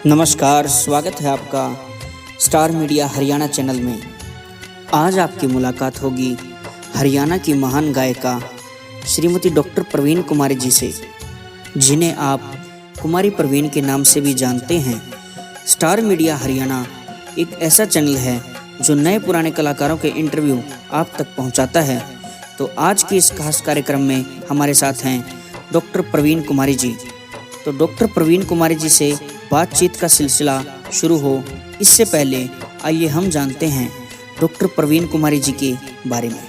नमस्कार, स्वागत है आपका स्टार मीडिया हरियाणा चैनल में। आज आपकी मुलाकात होगी हरियाणा की महान गायिका श्रीमती डॉक्टर प्रवीण कुमारी जी से, जिन्हें आप कुमारी प्रवीण के नाम से भी जानते हैं। स्टार मीडिया हरियाणा एक ऐसा चैनल है जो नए पुराने कलाकारों के इंटरव्यू आप तक पहुंचाता है। तो आज के इस खास कार्यक्रम में हमारे साथ हैं डॉक्टर प्रवीण कुमारी जी। तो डॉक्टर प्रवीण कुमारी जी से बातचीत का सिलसिला शुरू हो इससे पहले आइए हम जानते हैं डॉक्टर प्रवीण कुमारी जी के बारे में।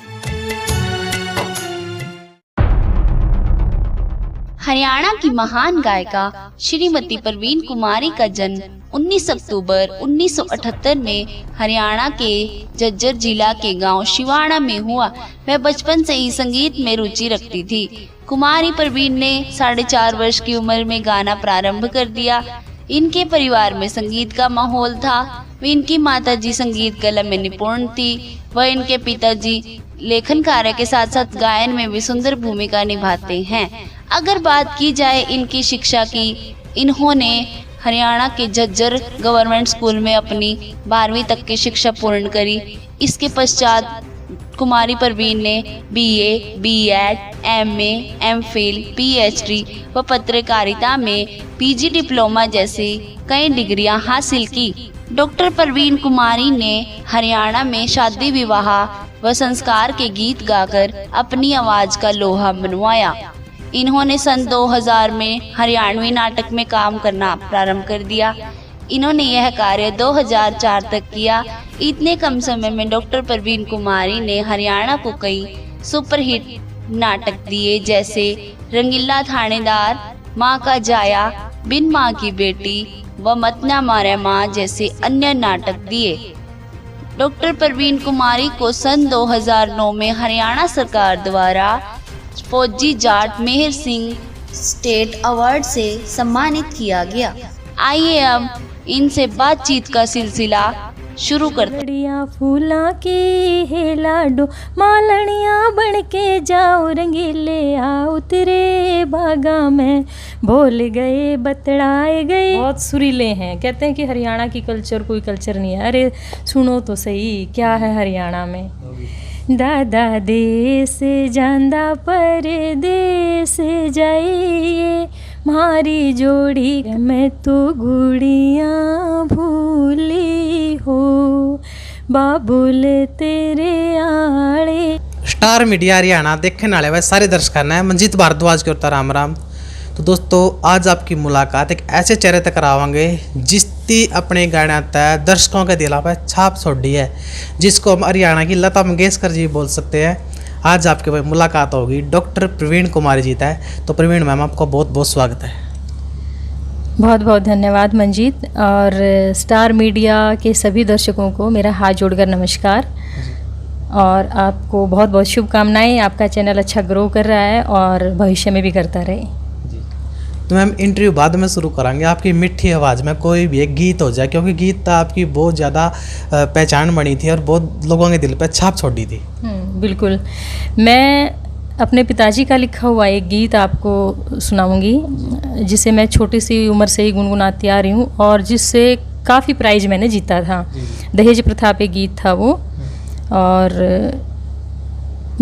हरियाणा की महान गायिका श्रीमती प्रवीण कुमारी का जन्म 19 अक्टूबर 1978 में हरियाणा के झज्जर जिला के गांव शिवाड़ा में हुआ। वह बचपन से ही संगीत में रुचि रखती थी। कुमारी प्रवीण ने 4.5 वर्ष की उम्र में गाना प्रारंभ कर दिया। इनके परिवार में संगीत का माहौल था। इनकी माताजी संगीत कला में निपुण थी। वह इनके पिताजी लेखन कार्य के साथ साथ गायन में भी सुंदर भूमिका निभाते हैं। अगर बात की जाए इनकी शिक्षा की, इन्होंने हरियाणा के झज्जर गवर्नमेंट स्कूल में अपनी 12वीं तक की शिक्षा पूर्ण करी। इसके पश्चात कुमारी प्रवीण ने BA, B.Ed, MA, MPhil, PhD व पत्रकारिता में PG डिप्लोमा जैसी कई डिग्रियां हासिल की। डॉक्टर प्रवीण कुमारी ने हरियाणा में शादी विवाह व संस्कार के गीत गाकर अपनी आवाज का लोहा मनवाया। इन्होंने सन 2000 में हरियाणवी नाटक में काम करना प्रारंभ कर दिया। इन्होंने यह कार्य 2004 तक किया। इतने कम समय में डॉक्टर प्रवीण कुमारी ने हरियाणा को कई सुपरहिट नाटक दिए, जैसे रंगीला थानेदार, माँ का जाया, बिन माँ की बेटी व मत ना मारे माँ जैसे अन्य नाटक दिए। डॉक्टर प्रवीण कुमारी को सन 2009 में हरियाणा सरकार द्वारा फौजी जाट मेहर सिंह स्टेट अवार्ड से सम्मानित किया गया। आइए अब इनसे बातचीत का सिलसिला शुरू करते। लड़िया फूला की है लाडो, मालनिया बन के जाओ रंगीले आ उतरे बागा में, बोल गए बतड़ाए गए। बहुत सुरीले हैं। कहते हैं कि हरियाणा की कल्चर कोई कल्चर नहीं है। अरे सुनो तो सही, क्या है हरियाणा में। दादा देश जांदा परदेस जाइए, मारी जोड़ी मैं तो गुड़ियाँ भूली हो, बाबुल तेरे आड़े। स्टार मीडिया हरियाणा देखने वाले वह सारे दर्शक हैं। मंजीत भारद्वाज के उत्तर राम राम। तो दोस्तों, आज आपकी मुलाकात एक ऐसे चेहरे तक करावांगे जिसकी अपने गाने तय दर्शकों के दिला पर छाप छोड़ी है, जिसको हम हरियाणा की लता मंगेशकर जी बोल सकते हैं। आज आपके भाई मुलाकात होगी डॉक्टर प्रवीण कुमारी जी तय। तो प्रवीण मैम, आपका बहुत बहुत स्वागत है। बहुत बहुत धन्यवाद मंजीत, और स्टार मीडिया के सभी दर्शकों को मेरा हाथ जोड़कर नमस्कार। और आपको बहुत बहुत शुभकामनाएं। आपका चैनल अच्छा ग्रो कर रहा है और भविष्य में भी करता रहे। तो मैम, इंटरव्यू बाद में शुरू करांगे। आपकी मीठी आवाज़ में कोई भी एक गीत हो जाए, क्योंकि गीत तो आपकी बहुत ज़्यादा पहचान बनी थी और बहुत लोगों के दिल पर छाप छोड़ी थी। बिल्कुल। मैं अपने पिताजी का लिखा हुआ एक गीत आपको सुनाऊंगी, जिसे मैं छोटी सी उम्र से ही गुनगुनाती आ रही हूँ और जिससे काफ़ी प्राइज मैंने जीता था। दहेज प्रथा पे गीत था वो, और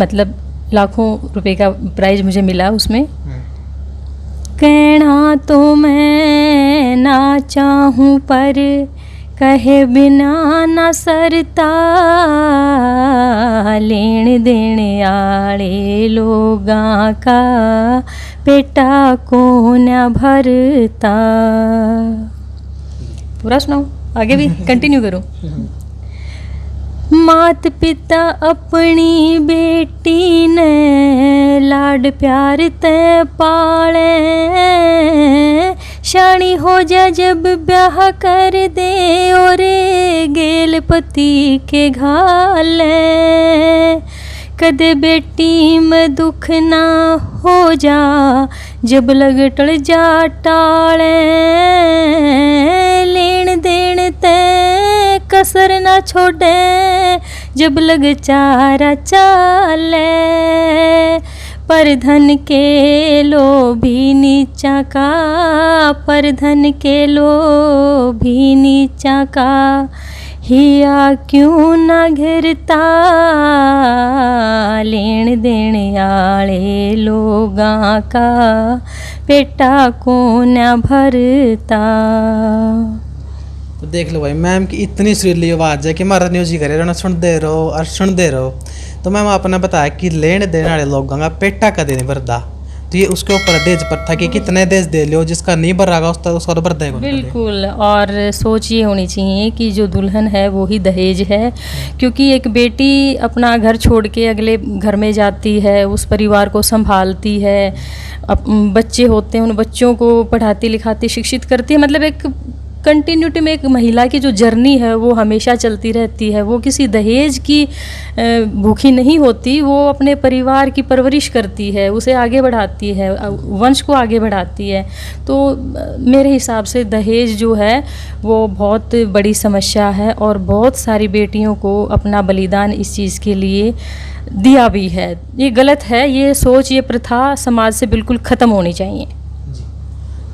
मतलब लाखों रुपए का प्राइज मुझे मिला उसमें। कहना तो मैं ना चाहूँ पर कहे बिना न सरता, लेन देन आड़े लोगां का पेटा को न भरता। पूरा सुनाओ, आगे भी कंटिन्यू करूँ। मात पिता अपनी बेटी ने लाड प्यार ते पाले, शानी हो जा जब ब्याह कर दे और गेल पति के घाले। कदे बेटी में दुख ना हो जा जब लग टल जा टाले, लेन देन ते कसर ना छोड़े जब लग चारा चाले। पर धन के लोभी नीचा का, पर धन के लोभी नीचा का, हिया क्यों ना घिरता, लेन देन आले लोगां का, पेटा को न भरता। तो देख लो भाई, मैम की इतनी सुरीली आवाज़ है कि हमारा न्यूज ही करे रहना, सुनते रहो और सुनते रहो। तो मैम आपने बताया कि लेन देने वाले लोगों का पेटा कदे नहीं भरता, तो ये उसके ऊपर दहेज प्रथा कि कितने दहेज दे लो, जिसका नहीं भर रहा उसका तो भर देगा। बिल्कुल, और सोच ये होनी चाहिए कि जो दुल्हन है वो ही दहेज है, क्योंकि एक बेटी अपना घर छोड़ के अगले घर में जाती है, उस परिवार को संभालती है, बच्चे होते हैं उन बच्चों को पढ़ाती लिखाती शिक्षित करती है, मतलब एक कंटिन्यूटी में एक महिला की जो जर्नी है वो हमेशा चलती रहती है। वो किसी दहेज की भूखी नहीं होती, वो अपने परिवार की परवरिश करती है, उसे आगे बढ़ाती है, वंश को आगे बढ़ाती है। तो मेरे हिसाब से दहेज जो है वो बहुत बड़ी समस्या है, और बहुत सारी बेटियों को अपना बलिदान इस चीज़ के लिए दिया भी है। ये गलत है, ये सोच, ये प्रथा समाज से बिल्कुल ख़त्म होनी चाहिए।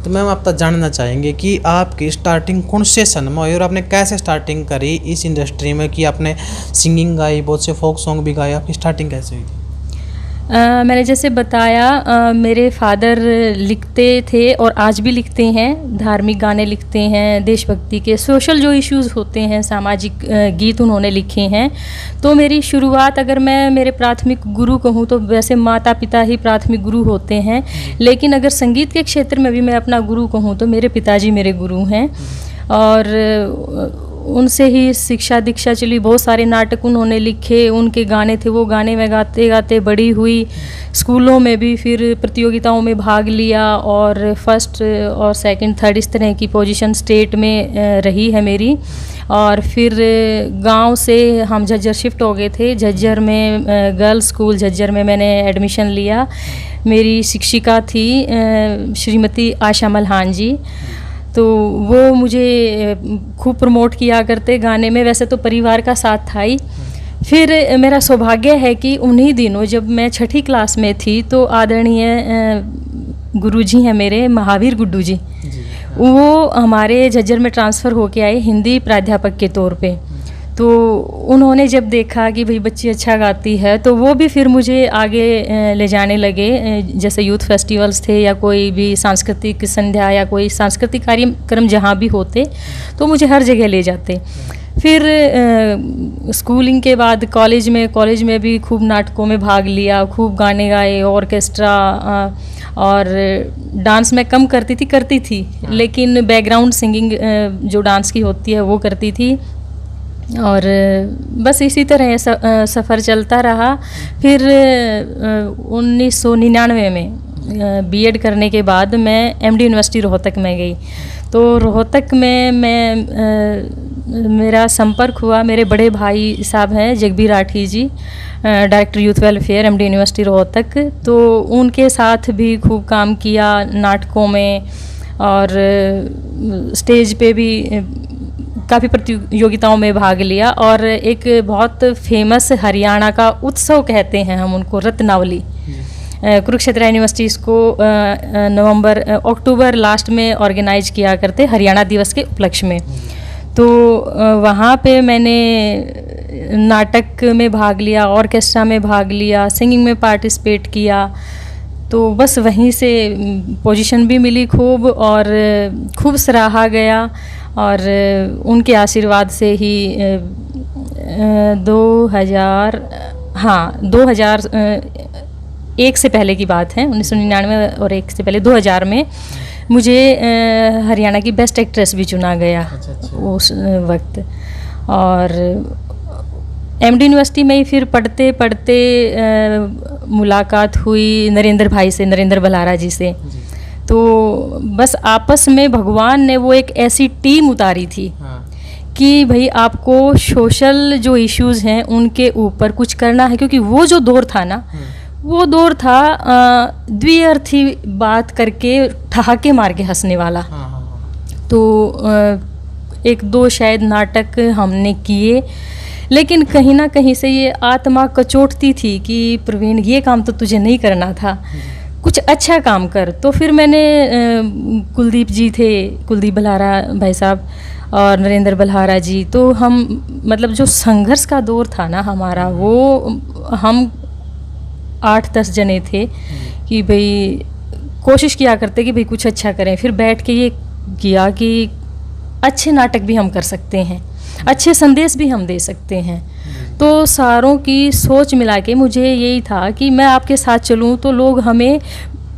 तो मैम आप तक जानना चाहेंगे कि आपकी स्टार्टिंग कौन से सन में हुई और आपने कैसे स्टार्टिंग करी इस इंडस्ट्री में, कि आपने सिंगिंग गाई, बहुत से फोक सॉन्ग भी गाए, आपकी स्टार्टिंग कैसे हुई थी? मैंने जैसे बताया, मेरे फादर लिखते थे और आज भी लिखते हैं, धार्मिक गाने लिखते हैं, देशभक्ति के, सोशल जो इश्यूज़ होते हैं, सामाजिक गीत उन्होंने लिखे हैं। तो मेरी शुरुआत, अगर मैं मेरे प्राथमिक गुरु कहूँ तो वैसे माता पिता ही प्राथमिक गुरु होते हैं, लेकिन अगर संगीत के क्षेत्र में भी मैं अपना गुरु कहूँ तो मेरे पिताजी मेरे गुरु हैं, और उनसे ही शिक्षा दीक्षा चली। बहुत सारे नाटक उन्होंने लिखे, उनके गाने थे, वो गाने में गाते गाते बड़ी हुई। स्कूलों में भी फिर प्रतियोगिताओं में भाग लिया, और फर्स्ट और सेकंड थर्ड इस तरह की पोजीशन स्टेट में रही है मेरी। और फिर गांव से हम झज्जर शिफ्ट हो गए थे। झज्जर में गर्ल्स स्कूल झज्जर में मैंने एडमिशन लिया। मेरी शिक्षिका थी श्रीमती आशा मल्हान जी, तो वो मुझे खूब प्रमोट किया करते गाने में। वैसे तो परिवार का साथ था ही। फिर मेरा सौभाग्य है कि उन्हीं दिनों जब मैं छठी क्लास में थी तो आदरणीय गुरुजी हैं मेरे, महावीर गुड्डू जी, वो हमारे झज्जर में ट्रांसफ़र होके आए हिंदी प्राध्यापक के तौर पे। तो उन्होंने जब देखा कि भाई बच्ची अच्छा गाती है, तो वो भी फिर मुझे आगे ले जाने लगे। जैसे यूथ फेस्टिवल्स थे या कोई भी सांस्कृतिक संध्या या कोई सांस्कृतिक कार्यक्रम जहाँ भी होते, तो मुझे हर जगह ले जाते। फिर स्कूलिंग के बाद कॉलेज में भी खूब नाटकों में भाग लिया, खूब गाने गाए, ऑर्केस्ट्रा, और डांस मैं कम करती थी, लेकिन बैकग्राउंड सिंगिंग जो डांस की होती है वो करती थी। और बस इसी तरह सफ़र चलता रहा। फिर 1999 में बीएड करने के बाद मैं एमडी यूनिवर्सिटी रोहतक में गई। तो रोहतक में मेरा संपर्क हुआ, मेरे बड़े भाई साहब हैं Jagbir Rathi ji, director youth welfare MD university Rohtak. तो उनके साथ भी खूब काम किया नाटकों में, और स्टेज पे भी काफ़ी प्रतियोगिताओं में भाग लिया। और एक बहुत फेमस हरियाणा का उत्सव कहते हैं हम उनको, रत्नावली, कुरुक्षेत्र यूनिवर्सिटी इसको अक्टूबर लास्ट में ऑर्गेनाइज किया करते हरियाणा दिवस के उपलक्ष्य में। तो वहाँ पे मैंने नाटक में भाग लिया, ऑर्केस्ट्रा में भाग लिया, सिंगिंग में पार्टिसिपेट किया। तो बस वहीं से पोजीशन भी मिली खूब, और खूब सराहा गया। और उनके आशीर्वाद से ही 2001 से पहले की बात है, 1999 और 1 से पहले 2000 में मुझे हरियाणा की बेस्ट एक्ट्रेस भी चुना गया उस वक्त। और एमडी यूनिवर्सिटी में ही फिर पढ़ते पढ़ते मुलाकात हुई नरेंद्र भाई से, नरेंद्र बलारा जी से। तो बस आपस में भगवान ने वो एक ऐसी टीम उतारी थी कि भाई आपको सोशल जो इश्यूज़ हैं उनके ऊपर कुछ करना है। क्योंकि वो जो दौर था ना, वो दौर था द्विअर्थी बात करके ठहाके मार के हंसने वाला। तो 1-2 शायद नाटक हमने किए, लेकिन कहीं ना कहीं से ये आत्मा कचोटती थी कि प्रवीण ये काम तो तुझे नहीं करना था, कुछ अच्छा काम कर। तो फिर मैंने कुलदीप जी थे, कुलदीप बल्हारा भाई साहब और नरेंद्र बल्हारा जी, तो हम मतलब जो संघर्ष का दौर था ना हमारा, वो हम 8-10 जने थे कि भाई कोशिश किया करते कि भाई कुछ अच्छा करें। फिर बैठ के ये किया कि अच्छे नाटक भी हम कर सकते हैं, अच्छे संदेश भी हम दे सकते हैं। तो सारों की सोच मिला के मुझे यही था कि मैं आपके साथ चलूं तो लोग हमें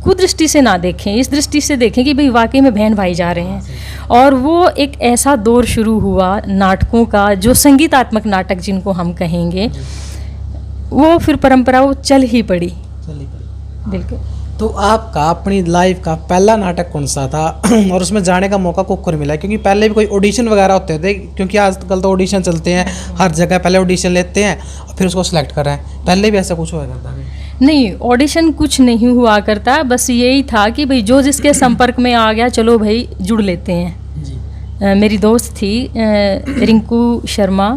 कुदृष्टि से ना देखें, इस दृष्टि से देखें कि भाई वाकई में बहन भाई जा रहे हैं। और वो एक ऐसा दौर शुरू हुआ नाटकों का, जो संगीतात्मक नाटक जिनको हम कहेंगे, वो फिर परंपरा वो चल ही पड़ी। बिल्कुल। तो आपका अपनी लाइफ का पहला नाटक कौन सा था और उसमें जाने का मौका कुकर मिला? क्योंकि पहले भी कोई ऑडिशन वगैरह होते थे, क्योंकि आजकल तो ऑडिशन चलते हैं हर जगह, पहले ऑडिशन लेते हैं और फिर उसको सिलेक्ट कर रहे हैं। पहले भी ऐसा कुछ हुआ करता है? नहीं, ऑडिशन कुछ नहीं हुआ करता, बस यही था कि भाई जो जिसके संपर्क में आ गया चलो भाई जुड़ लेते हैं जी। मेरी दोस्त थी रिंकू शर्मा,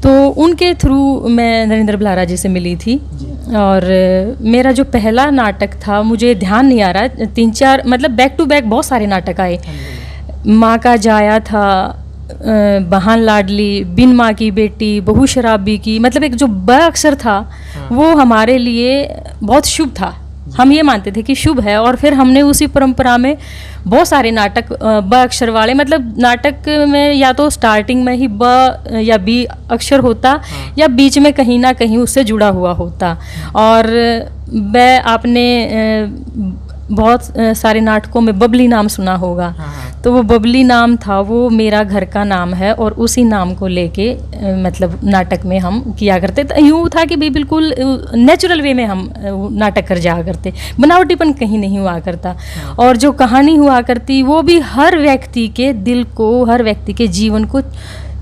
तो उनके थ्रू मैं नरेंद्र बल्हारा जी से मिली थी। और मेरा जो पहला नाटक था, मुझे ध्यान नहीं आ रहा, 3-4 मतलब बैक टू बैक बहुत सारे नाटक आए। माँ का जाया था, बहान लाडली, बिन माँ की बेटी, बहू शराबी की, मतलब एक जो ब अक्षर था वो हमारे लिए बहुत शुभ था। हम ये मानते थे कि शुभ है, और फिर हमने उसी परंपरा में बहुत सारे नाटक ब अक्षर वाले, मतलब नाटक में या तो स्टार्टिंग में ही ब या बी अक्षर होता या बीच में कहीं ना कहीं उससे जुड़ा हुआ होता। और मैं आपने बहुत सारे नाटकों में बबली नाम सुना होगा, तो वो बबली नाम था, वो मेरा घर का नाम है, और उसी नाम को लेके मतलब नाटक में हम किया करते। तो यूँ था कि भाई बिल्कुल नेचुरल वे में हम नाटक कर जाया करते, बनावटीपन कहीं नहीं हुआ करता। और जो कहानी हुआ करती वो भी हर व्यक्ति के दिल को, हर व्यक्ति के जीवन को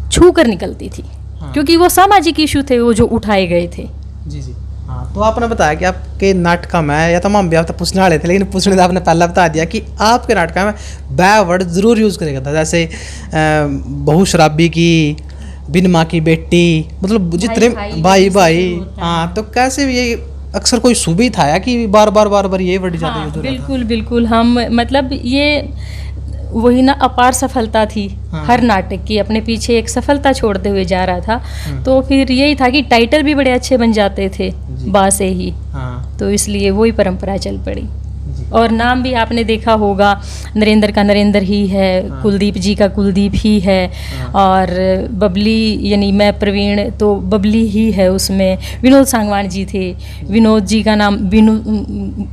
छू कर निकलती थी, क्योंकि वो सामाजिक इशू थे वो जो उठाए गए थे। जी जी। हाँ, तो आपने बताया कि आपके नाटक में, या तमाम भी आप तो पूछने वाले थे लेकिन पूछने से आपने पहला बता दिया कि आपके नाटक में बै वर्ड ज़रूर यूज़ करेगा था, जैसे बहू शराबी की, बिन माँ की बेटी, मतलब जितने भाई भाई। हाँ, तो कैसे ये अक्सर कोई सुबह था या कि बार बार ये वर्ड ज़्यादा यूज़ हो रहा था? बिल्कुल बिल्कुल, हम मतलब ये वही ना अपार सफलता थी हर नाटक की, अपने पीछे एक सफलता छोड़ते हुए जा रहा था। तो फिर यही था कि टाइटल भी बड़े अच्छे बन जाते थे बा से ही, तो इसलिए वही परंपरा चल पड़ी। और नाम भी आपने देखा होगा, नरेंद्र का नरेंद्र ही है, कुलदीप जी का कुलदीप ही है, और बबली यानी मैं प्रवीण तो बबली ही है उसमें। विनोद सांगवान जी थे, विनोद जी का नाम विनु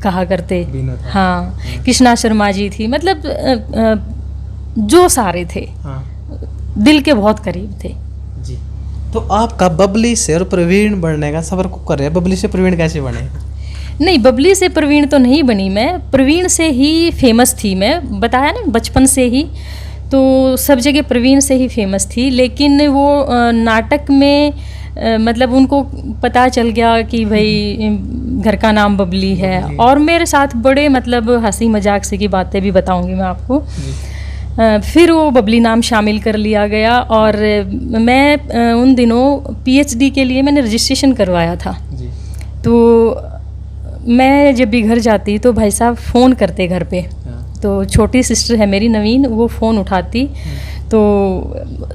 कहा करते। हाँ, कृष्णा शर्मा जी थी, मतलब जो सारे थे दिल के बहुत करीब थे जी। तो आपका बबली से और प्रवीण बनने का सफर को कर रहे हैं, बबली से प्रवीण कैसे बने? नहीं, बबली से प्रवीण तो नहीं बनी मैं, प्रवीण से ही फेमस थी मैं, बताया ना बचपन से ही, तो सब जगह प्रवीण से ही फेमस थी। लेकिन वो नाटक में मतलब उनको पता चल गया कि भाई घर का नाम बबली है, और मेरे साथ बड़े मतलब हंसी मजाक से की बातें भी बताऊंगी मैं आपको। फिर वो बबली नाम शामिल कर लिया गया, और मैं उन दिनों PhD के लिए मैंने रजिस्ट्रेशन करवाया था। तो मैं जब भी घर जाती तो भाई साहब फ़ोन करते घर पे, तो छोटी सिस्टर है मेरी नवीन, वो फ़ोन उठाती। तो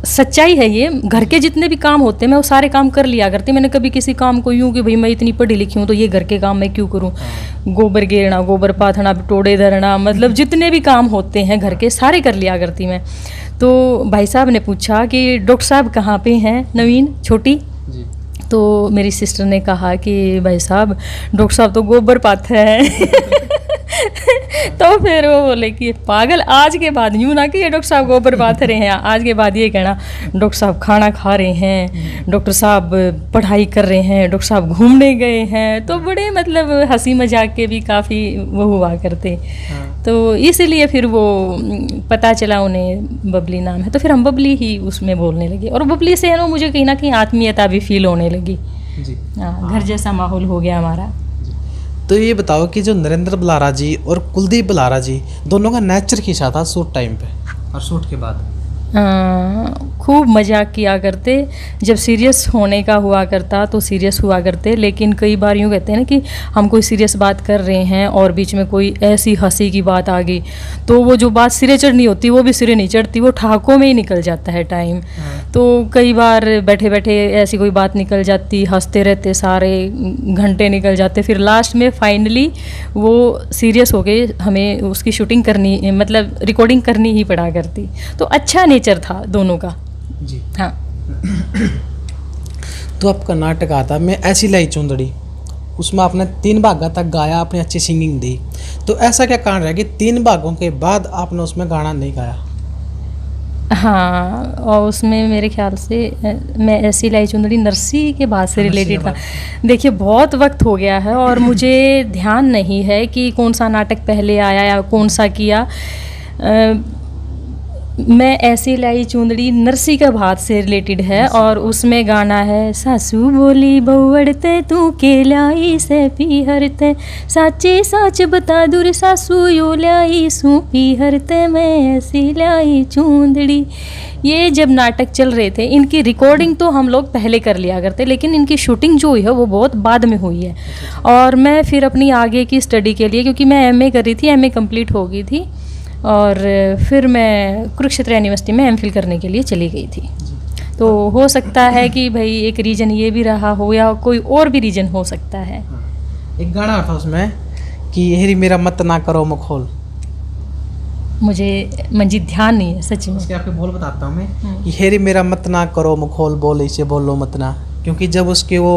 सच्चाई है ये, घर के जितने भी काम होते हैं मैं वो सारे काम कर लिया करती। मैंने कभी किसी काम को यूँ कि भाई मैं इतनी पढ़ी लिखी हूँ तो ये घर के काम मैं क्यों करूँ, गोबर गेरना, गोबर पाथना, टोड़े धरना, मतलब जितने भी काम होते हैं घर के सारे कर लिया करती मैं। तो भाई साहब ने पूछा कि डॉक्टर साहब कहाँ पे हैं नवीन छोटी? तो मेरी सिस्टर ने कहा कि भाई साहब डॉक्टर साहब तो गोबर पाथे हैं। तो फिर वो बोले कि पागल, आज के बाद यूँ ना कि ये डॉक्टर साहब गोबर पाथ रहे हैं, आज के बाद ये कहना डॉक्टर साहब खाना खा रहे हैं, डॉक्टर साहब पढ़ाई कर रहे हैं, डॉक्टर साहब घूमने गए हैं। तो बड़े मतलब हंसी मजाक के भी काफ़ी वो हुआ करते। तो इसीलिए फिर वो पता चला उन्हें बबली नाम है, तो फिर हम बबली ही उसमें बोलने लगे, और बबली से है ना मुझे कहीं ना कहीं आत्मीयता भी फील होने लगी। हाँ, घर जैसा माहौल हो गया हमारा। तो ये बताओ कि जो नरेंद्र बल्हारा जी और कुलदीप बल्हारा जी दोनों का नेचर कैसा था शूट टाइम पे और शूट के बाद? खूब मजाक किया करते। जब सीरियस होने का हुआ करता तो सीरियस हुआ करते, लेकिन कई बार यूँ कहते हैं ना कि हम कोई सीरियस बात कर रहे हैं और बीच में कोई ऐसी हंसी की बात आ गई तो वो जो बात सिरे चढ़नी होती वो भी सिरे नहीं चढ़ती, वो ठहाकों में ही निकल जाता है टाइम। तो कई बार बैठे बैठे ऐसी कोई बात निकल जाती, हंसते रहते, सारे घंटे निकल जाते, फिर लास्ट में फाइनली वो सीरियस हो गए, हमें उसकी शूटिंग करनी, मतलब रिकॉर्डिंग करनी ही पड़ा करती। तो अच्छा नेचर था दोनों का जी। हाँ। तो आपका नाटक आता मैं ऐसी लाई चुंदड़ी, उसमें आपने 3 भाग तक गाया, आपने अच्छी सिंगिंग दी, तो ऐसा क्या कारण रहा कि 3 भागों के बाद आपने उसमें गाना नहीं गाया? हाँ, और उसमें मेरे ख्याल से मैं ऐसी लाई चुंदड़ी नरसी के बाद से रिलेटेड था। देखिए बहुत वक्त हो गया है और मुझे ध्यान नहीं है कि कौन सा नाटक पहले आया या कौन सा किया। मैं ऐसी लाई चुंदड़ी नरसी का भात से रिलेटेड है और उसमें गाना है, सासू बोली बहुड़ते तू के लाई से पीहरते, साचे साच बता दूर सासू यो लाई सू पीहरते, मैं ऐसी लाई चुंदड़ी। ये जब नाटक चल रहे थे, इनकी रिकॉर्डिंग तो हम लोग पहले कर लिया करते, लेकिन इनकी शूटिंग जो हुई है वो बहुत बाद में हुई है। और मैं फिर अपनी आगे की स्टडी के लिए, क्योंकि मैं एमए कर रही थी, एमए कंप्लीट हो गई थी, और फिर मैं कुरुक्षेत्र यूनिवर्सिटी में एमफिल करने के लिए चली गई थी। तो हो सकता है कि भाई एक रीज़न ये भी रहा हो या कोई और भी रीज़न हो सकता है। एक गाना था उसमें कि हेरी मेरा मत ना करो मखोल, मुझे मंजीत ध्यान नहीं है सच में। उसके आपके बोल बताता हूँ मैं कि हेरी मेरा मत ना करो मखोल, बोल इसे बोलो मत ना, क्योंकि जब उसके वो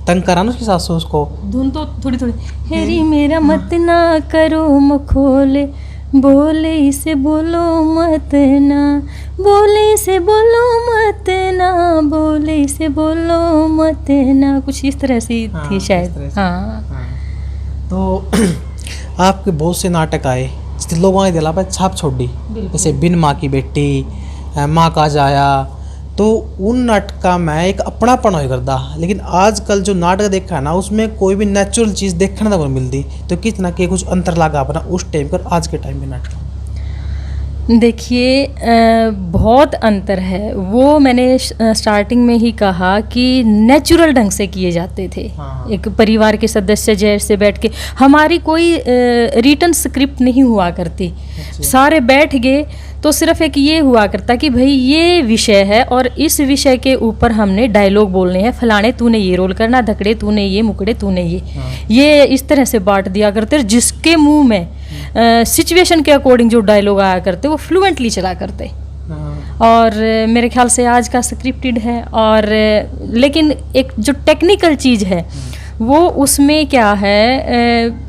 तंग करा ना उसकी सासू उसको, धुन तो थोड़ी थोड़ी, हेरी मेरा मत ना करो मखोल, बोले इसे बोलो मत ना, बोले इसे बोलो मत ना, बोले इसे बोलो मत ना, कुछ इस तरह से थी इस शायद। तरह से। हाँ। तो आपके बहुत से नाटक आए जिससे लोगों ने दिला पर छाप छोड़ दी, जैसे बिन माँ की बेटी, माँ का जाया, तो उन नाटका में एक अपनापन हो करता। लेकिन आजकल जो नाटक देखा है ना उसमें कोई भी नेचुरल चीज़ देखने को मिलती, तो कितना के कुछ अंतर लगा अपना उस टाइम पर आज के टाइम में नाटक? देखिए बहुत अंतर है। वो मैंने स्टार्टिंग में ही कहा कि नेचुरल ढंग से किए जाते थे। हाँ। एक परिवार के सदस्य जैसे बैठ के, हमारी कोई रिटन स्क्रिप्ट नहीं हुआ करती। सारे बैठ गए तो सिर्फ एक ये हुआ करता कि भाई ये विषय है और इस विषय के ऊपर हमने डायलॉग बोलने हैं, फलाने तूने ये रोल करना, धकड़े तूने ये, मुकड़े तूने ये इस तरह से बांट दिया करते, जिसके मुंह में सिचुएशन के अकॉर्डिंग जो डायलॉग आया करते वो फ्लुएंटली चला करते। और मेरे ख्याल से आज का स्क्रिप्टेड है, और लेकिन एक जो टेक्निकल चीज़ है वो उसमें क्या है,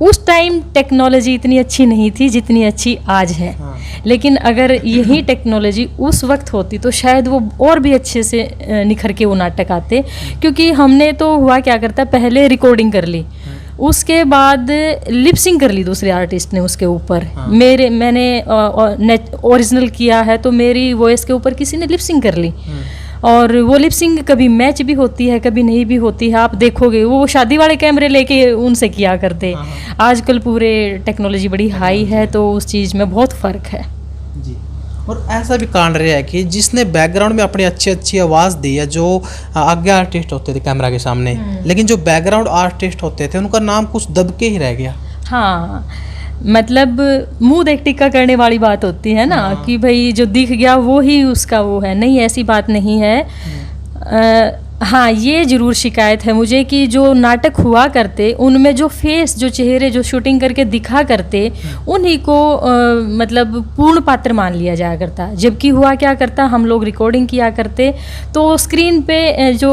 उस टाइम टेक्नोलॉजी इतनी अच्छी नहीं थी जितनी अच्छी आज है। लेकिन अगर यही टेक्नोलॉजी उस वक्त होती तो शायद वो और भी अच्छे से निखर के वो नाटक आते। क्योंकि हमने तो हुआ क्या करता, पहले रिकॉर्डिंग कर ली, उसके बाद लिपसिंग कर ली दूसरे आर्टिस्ट ने उसके ऊपर। मैंने ओरिजिनल किया है तो मेरी वॉइस के ऊपर किसी ने लिपसिंग कर ली, और वो लिपसिंग कभी मैच भी होती है कभी नहीं भी होती है। आप देखोगे वो शादी वाले कैमरे लेके उनसे किया करते। आजकल पूरे टेक्नोलॉजी बड़ी हाई है तो उस चीज़ में बहुत फ़र्क है जी। और ऐसा भी कांड रहा है कि जिसने बैकग्राउंड में अपनी अच्छी अच्छी आवाज़ दी है, जो आगे आर्टिस्ट होते थे कैमरा के सामने, लेकिन जो बैकग्राउंड आर्टिस्ट होते थे उनका नाम कुछ दबके ही रह गया। हाँ, मतलब मुंह देख टिक्का करने वाली बात होती है ना, कि भाई जो दिख गया वो ही उसका वो है। नहीं, ऐसी बात नहीं है। हाँ, ये ज़रूर शिकायत है मुझे कि जो नाटक हुआ करते उनमें जो फेस, जो चेहरे जो शूटिंग करके दिखा करते, उन्हीं को मतलब पूर्ण पात्र मान लिया जाया करता। जबकि हुआ क्या करता, हम लोग रिकॉर्डिंग किया करते तो स्क्रीन पे जो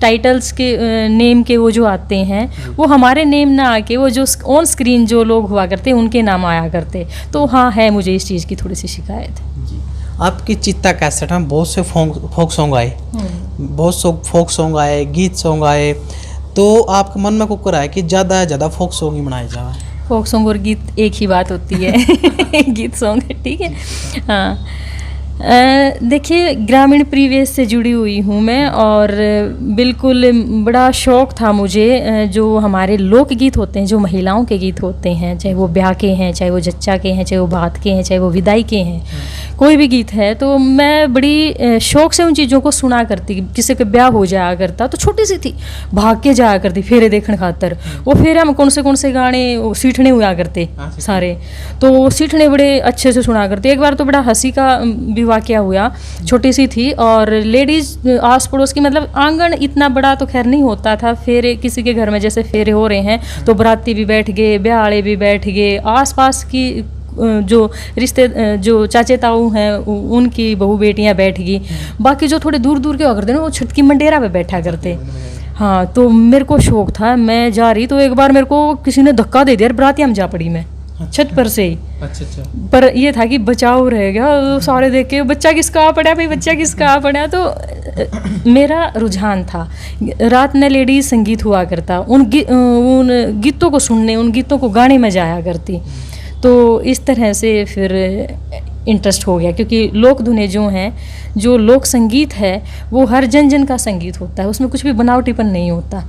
टाइटल्स के नेम के वो जो आते हैं वो हमारे नेम ना आके वो जो ऑन स्क्रीन जो लोग हुआ करते उनके नाम आया करते। तो हाँ, है मुझे इस चीज़ की थोड़ी सी शिकायत। आपकी चित्ता कैसेट में बहुत से फोक सॉन्ग आए, बहुत से फोक सॉन्ग आए, गीत सॉन्ग आए, तो आपके मन में कुछ रहा है कि ज़्यादा से ज़्यादा फोक सॉन्ग ही बनाए जाए? फोक सॉन्ग और गीत एक ही बात होती है। गीत सॉन्ग ठीक है। हाँ, देखिए, ग्रामीण परिवेश से जुड़ी हुई हूँ मैं, और बिल्कुल बड़ा शौक़ था मुझे जो हमारे लोकगीत होते हैं, जो महिलाओं के गीत होते हैं, चाहे वो ब्याह के हैं, चाहे वो जच्चा के हैं, चाहे वो बात के हैं, चाहे वो विदाई के हैं, कोई भी गीत है, तो मैं बड़ी शौक़ से उन चीज़ों को सुना करती। किसी के ब्याह हो जाया करता तो छोटी सी थी, भाग के जाया करती फेरे देखने खातर। वो फेरे हम कौन से गाने सीठने हुआ करते सारे, तो सीठने बड़े अच्छे से सुना करते। एक बार तो बड़ा हंसी का वाकया हुआ, छोटी सी थी और लेडीज आस पड़ोस की, मतलब आंगन इतना बड़ा तो खैर नहीं होता था, फेरे किसी के घर में जैसे फेरे हो रहे हैं तो बराती भी बैठ गए, ब्याह वाले भी बैठ गए, आसपास की जो रिश्ते जो चाचे ताऊ हैं उनकी बहू बेटियां बैठ गई, बाकी जो थोड़े दूर दूर के हुआ करते ना वो छत की मंडेरा पे बैठा करते। हाँ, तो मेरे को शौक था, मैं जा रही तो एक बार मेरे को किसी ने धक्का दे दिया, बरातिया में जा पड़ी मैं छत पर से ही। अच्छा। पर ये था कि बचाव रह गया, सारे देख के बच्चा किसका पड़ा भाई, बच्चा किसका पड़ा। तो मेरा रुझान था, रात में लेडीज संगीत हुआ करता, उन गीतों को सुनने, उन गीतों को गाने में जाया करती। तो इस तरह से फिर इंटरेस्ट हो गया, क्योंकि लोक धुनें जो हैं, जो लोक संगीत है वो हर जन जन का संगीत होता है, उसमें कुछ भी बनावटीपन नहीं होता।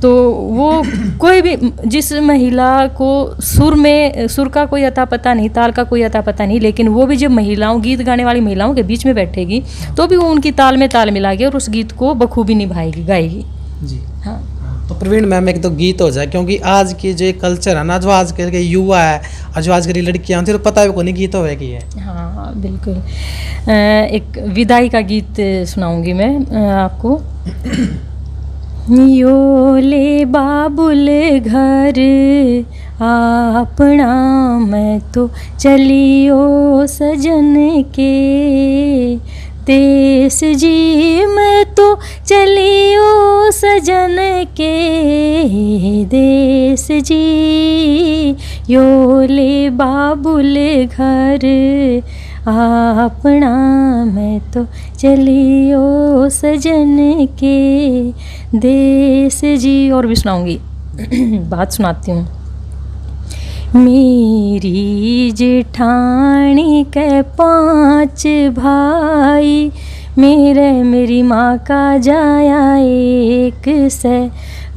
तो वो कोई भी, जिस महिला को सुर का कोई अता पता नहीं, ताल का कोई अता पता नहीं, लेकिन वो भी जब महिलाओं, गीत गाने वाली महिलाओं के बीच में बैठेगी तो भी वो उनकी ताल में ताल मिलाएगी और उस गीत को बखूबी निभाएगी, गाएगी जी। हाँ, तो प्रवीण मैम एक तो गीत हो जाए, क्योंकि आज की जो कल्चर है ना, जो आजकल के युवा है और जो आजकल की लड़कियां होती है तो पता है को नहीं गीत होवे की है। हाँ बिल्कुल। एक विदाई का गीत सुनाऊंगी मैं आपको। यो ले बाबुल घर अपना, मैं तो चलियो सजन के देश जी, मैं तो चलियो सजन के देश जी। यो ले बाबुल घर अपना, मैं तो चलियो सजन के देश जी। और भी सुनाऊंगी, बात सुनाती हूँ। मेरी जेठानी के 5 भाई, मेरी माँ का जाया 1 से,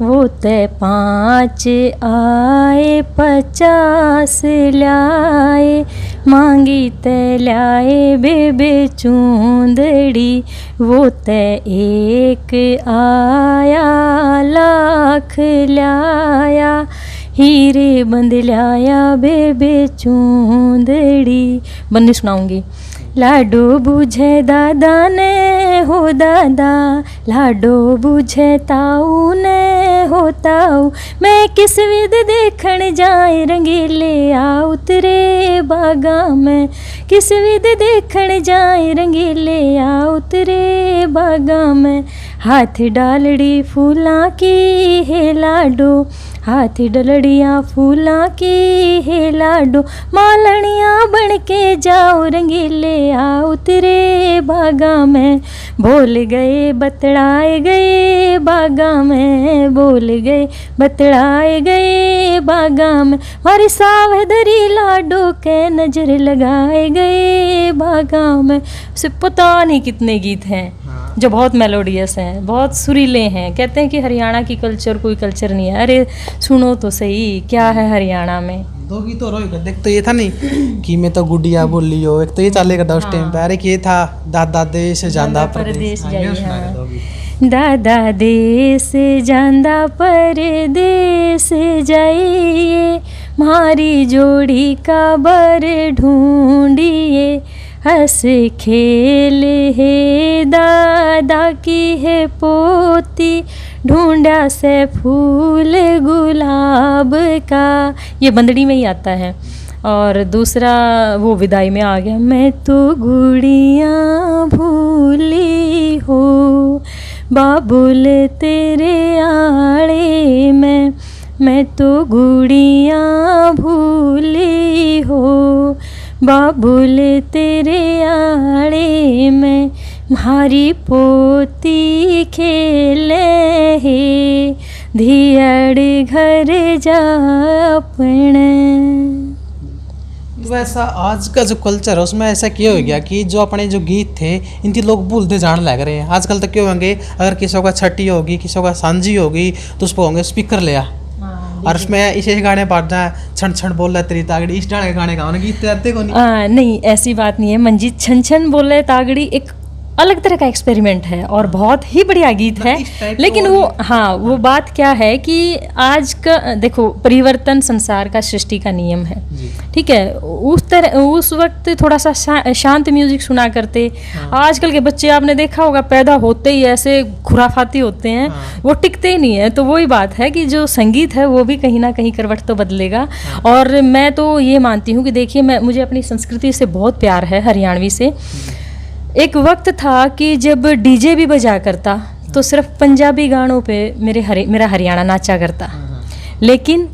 वो ते 5 आए 50 लाए, मांगी ते लाए बेबे चूंदड़ी, वो ते 1 आया लाख लाया, हीरे बंद लाया बेबे चूंदड़ी। बंदी सुनाऊंगी। लाडो बुझे दादा ने हो दादा, लाडो बुझे ताऊ ने हो ताऊ, मैं किस विद देखण जाए रंगीले आ उतरे बागा में, किस विद देखण जाए रंगीले आ उतरे बागा में। हाथ डालड़ी फूला की है लाडो, हाथ डलड़ियाँ फूला की है लाडो, मालनियाँ बन के जाओ रंगीले आ उतरे बागा में। बोल गए बतड़ाए गए बागा में, बोल गए बतड़ाए गए बागा में, मारी सावधरी लाडो के नजर लगाए गए बागा में। उसे पता नहीं कितने गीत हैं जो बहुत मेलोडियस हैं, बहुत सुरीले हैं। कहते हैं कि हरियाणा की कल्चर कोई कल्चर नहीं है, अरे सुनो तो सही क्या है हरियाणा में। 2 गीत और हो, देख तो ये था नहीं कि मैं तो गुडिया बोली हो, एक तो ये चलेगा था उस टाइम पे, अरे ये था दादा देश जांदा परदेश जाइए, दादा देश जांदा परदेश जाइए, मारी जोड़ी का बर ढूंढिए, हंस खेल है दादा की है पोती, ढूंढा से फूल गुलाब का। ये बंदड़ी में ही आता है। और दूसरा वो विदाई में आ गया। मैं तो गुड़ियाँ भूली हो बाबुल तेरे आड़े में, मैं तो गुड़ियाँ भूली हो बाबुल तेरे आड़े में, म्हारी पोती खेले है धियाड़ घर जा अपने। वैसा आज का जो कल्चर है उसमें ऐसा क्यों हो गया कि जो अपने जो गीत थे इनकी लोग भूलते जाने लग रहे हैं। आजकल तो क्यों होंगे, अगर किसी का छठी होगी, किसी का सांझी होगी, तो उसको होंगे स्पीकर लिया और उसमें इसे गाने बाज जाए, छन छन बोल रहा तेरी तागड़ी, इस डाले गाने गाओ, गीत आते को नहीं। नहीं, ऐसी बात नहीं है मंजीत। छन छन बोल रहे तागड़ी एक अलग तरह का एक्सपेरिमेंट है और बहुत ही बढ़िया गीत है। लेकिन वो, हाँ, वो बात क्या है कि आज का देखो, परिवर्तन संसार का, सृष्टि का नियम है, ठीक है। उस वक्त थोड़ा सा शांत म्यूजिक सुना करते। आजकल के बच्चे आपने देखा होगा पैदा होते ही ऐसे खुराफाती होते हैं, वो टिकते ही नहीं है। तो वही बात है कि जो संगीत है वो भी कहीं ना कहीं करवट तो बदलेगा। और मैं तो ये मानती हूँ कि देखिए, मुझे अपनी संस्कृति से बहुत प्यार है, हरियाणवी से। एक वक्त था कि जब डीजे भी बजा करता तो सिर्फ पंजाबी गानों पे मेरा हरियाणा नाचा करता। लेकिन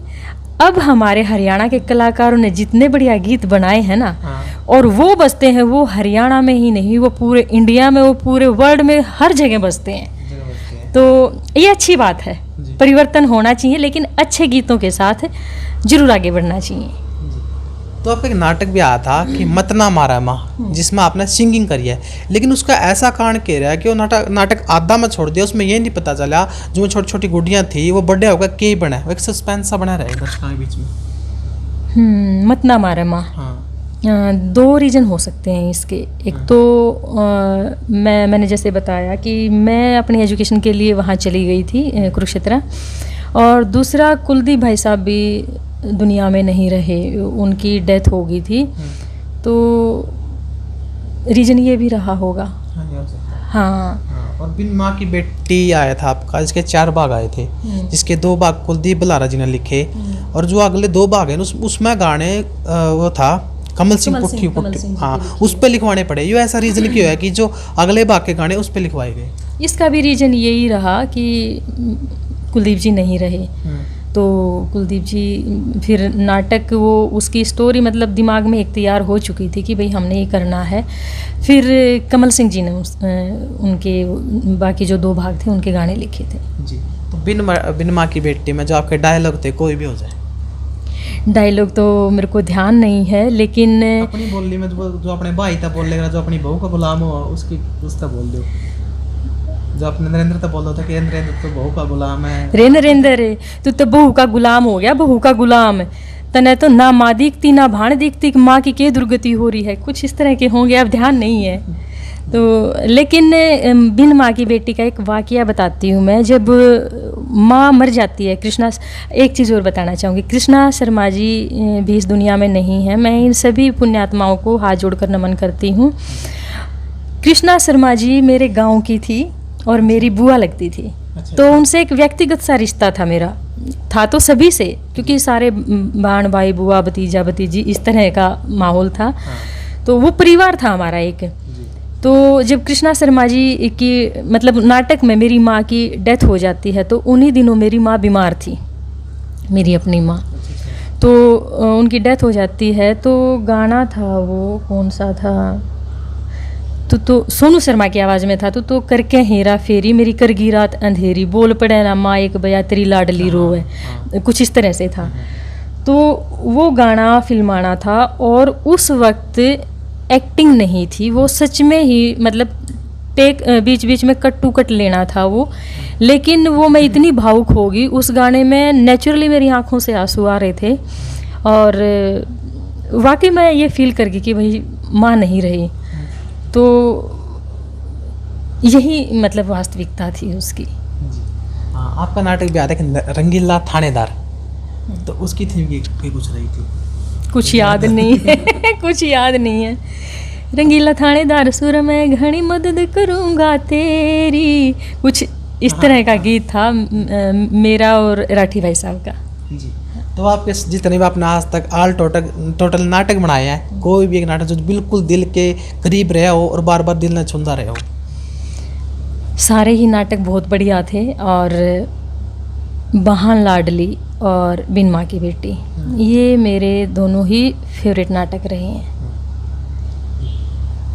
अब हमारे हरियाणा के कलाकारों ने जितने बढ़िया गीत बनाए हैं ना, और वो बजते हैं, वो हरियाणा में ही नहीं, वो पूरे इंडिया में, वो पूरे वर्ल्ड में हर जगह बजते हैं। तो ये अच्छी बात है, परिवर्तन होना चाहिए, लेकिन अच्छे गीतों के साथ जरूर आगे बढ़ना चाहिए। तो आपका एक नाटक भी आया था कि मत ना मारा माँ, जिसमें आपने सिंगिंग करी है, लेकिन उसका ऐसा कारण कह रहा है कि वो नाटक आधा में छोड़ दिया। उसमें ये नहीं पता चला जो छोटी छोटी गुड़ियाँ थी वो बड़े होकर के बना, वो एक सस्पेंस सा बना रहे दर्शकों के बीच में। मत ना मारा माँ, दो रीज़न हो सकते हैं इसके। एक तो मैंने जैसे बताया कि मैं अपनी एजुकेशन के लिए वहाँ चली गई थी कुरुक्षेत्र, और दूसरा कुलदीप भाई साहब भी दुनिया में नहीं रहे, उनकी डेथ हो गई थी। तो रीजन ये भी रहा होगा। हाँ। और बिन माँ की बेटी आया था आपका, इसके 4 भाग आए थे, जिसके 2 भाग कुलदीप बलारा जी ने लिखे, और जो अगले 2 भाग हैं उसमें गाने वो था कमल सिंह पुट्टी, हाँ, उस पर लिखवाने पड़े। ये ऐसा रीजन क्यों है कि जो अगले भाग के गाने उस पर लिखवाए गए? इसका भी रीजन यही रहा कि कुलदीप जी नहीं रहे, तो कुलदीप जी फिर नाटक, वो उसकी स्टोरी मतलब दिमाग में एक तैयार हो चुकी थी कि भाई हमने ये करना है। फिर कमल सिंह जी ने उनके बाकी जो 2 भाग थे उनके गाने लिखे थे जी। तो बिन माँ की बेटी में जो आपके डायलॉग थे, कोई भी हो जाए। डायलॉग तो मेरे को ध्यान नहीं है, लेकिन अपनी बोली में जो अपने भाई था बोल लेगा, जो अपनी बहू का गुलाम हो उसका बोल दो। जो अपने नरेंद्र तो बोल रहा था कि नरेंद्र तो बहू का गुलाम है, रे नरेंद्र तू तो बहू का गुलाम हो गया, बहू का गुलाम तने तो ना माँ दिखती ना भाण दिखती, माँ की क्या दुर्गति हो रही है, कुछ इस तरह के होंगे, अब ध्यान नहीं है। तो लेकिन बिन माँ की बेटी का एक वाकया बताती हूँ मैं। जब माँ मर जाती है, कृष्णा, एक चीज़ और बताना चाहूँगी, कृष्णा शर्मा जी भी इस दुनिया में नहीं है। मैं इन सभी पुण्यात्माओं को हाथ जोड़कर नमन करती हूँ। कृष्णा शर्मा जी मेरे गाँव की थी और मेरी बुआ लगती थी। तो उनसे एक व्यक्तिगत सा रिश्ता था मेरा, था तो सभी से, क्योंकि सारे बहन भाई, बुआ, भतीजा भतीजी, इस तरह का माहौल था। तो वो परिवार था हमारा एक। तो जब कृष्णा शर्मा जी की मतलब नाटक में मेरी माँ की डेथ हो जाती है, तो उन्हीं दिनों मेरी माँ बीमार थी, मेरी अपनी माँ। तो उनकी डेथ हो जाती है, तो गाना था वो कौन सा था, तो सोनू शर्मा की आवाज़ में था, तो करके हेरा फेरी मेरी करगी रात अंधेरी, बोल पड़े ना माँ एक बया तेरी लाडली रोए, कुछ इस तरह से था। तो वो गाना फिल्माना था, और उस वक्त एक्टिंग नहीं थी, वो सच में ही मतलब टेक बीच बीच में कट टू कट लेना था वो। लेकिन वो मैं इतनी भावुक हो गई उस गाने में, नेचुरली मेरी आंखों से आंसू आ रहे थे, और वाकई मैं ये फील कर गई कि भाई माँ नहीं रही। तो यही मतलब वास्तविकता थी उसकी। आपका नाटक भी आता है रंगीला थानेदार, तो उसकी थीम की कुछ रही थी? कुछ याद नहीं है कुछ याद नहीं है। रंगीला थानेदार सुर में घनी मदद करूँगा तेरी, कुछ इस तरह का गीत था मेरा और राठी भाई साहब का जी। तो आपके जितने भी आपने आज तक टोटल नाटक बनाए हैं, कोई भी एक नाटक जो बिल्कुल दिल के करीब रहा हो और बार बार दिल न छूंदा रहे हो? सारे ही नाटक बहुत बढ़िया थे, और बहान लाडली और बिन माँ की बेटी, ये मेरे दोनों ही फेवरेट नाटक रहे हैं।